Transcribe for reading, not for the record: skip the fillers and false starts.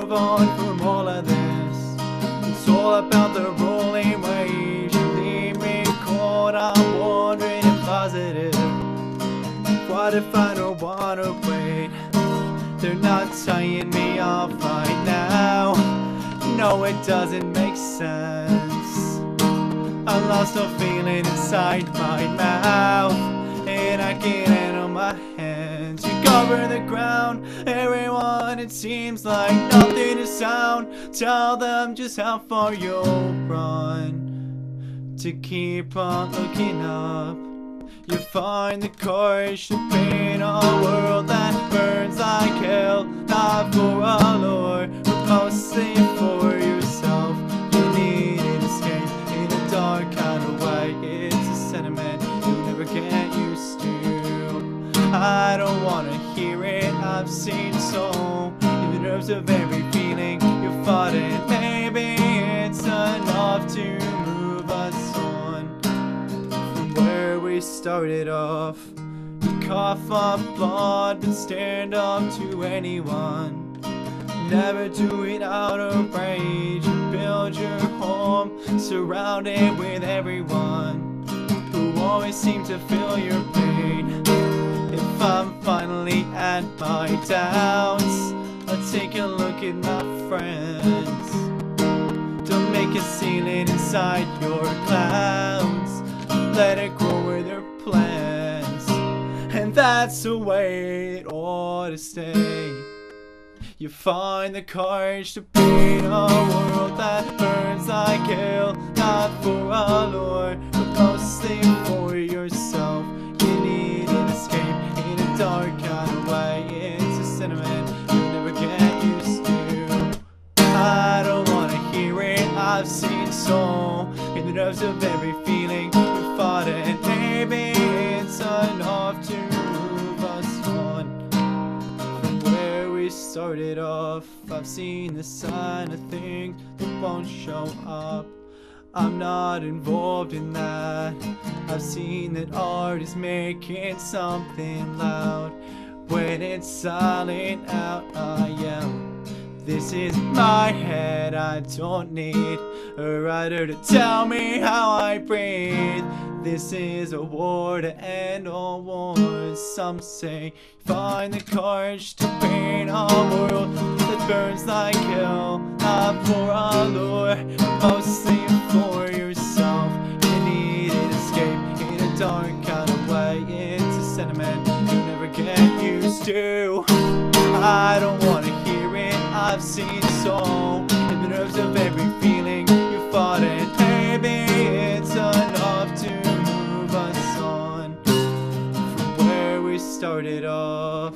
move on from all of this. It's all about the rolling wage. You leave me cold, I'm wondering if positive. What if I don't wanna wait? They're not tying me off right now. No, it doesn't make sense. I lost a feeling inside my mouth, and I can't handle my hands. You cover the ground, everyone, it seems like nothing is sound. Tell them just how far you'll run to keep on looking up. You find the courage to paint a world that burns like hell, not for a lure, but mostly for yourself. You need an escape in a dark kind of way. It's a sentiment you'll never get used to. I don't wanna hear it, I've seen so in the nerves of every feeling you fought it. Maybe it's enough to move us on from where we started off. You cough up blood but stand up to anyone. Never do it out of rage. You build your home surrounded with everyone who always seem to feel your pain. If I'm finally at my doubts, I'll take a look at my friends. Don't make a ceiling inside your clouds. Let it grow with your plans, and that's the way it ought to stay. You find the courage to paint a world that burns like hell, not for a lure, but mostly for yourself. You need an escape in a dark kind of way. It's a sentiment you'll never get used to. I don't wanna hear it, I've seen so in the nerves of every feeling you fought it. Maybe it's enough to move us on from where we started off. I've seen the sign of things that won't show up. I'm not involved in that. I've seen that art is making something loud. When it's silent out, I yell. This is my head, I don't need a writer to tell me how I breathe. This is a war to end all wars. Some say find the courage to paint a world that burns like hell, not for a lure, mostly for yourself. You need an escape in a dark kind of way. It's a sentiment you never get used to. I don't wanna hear it, I've seen so in the nerves of every feeling you fought it. Maybe it's enough to move us on from where we started off.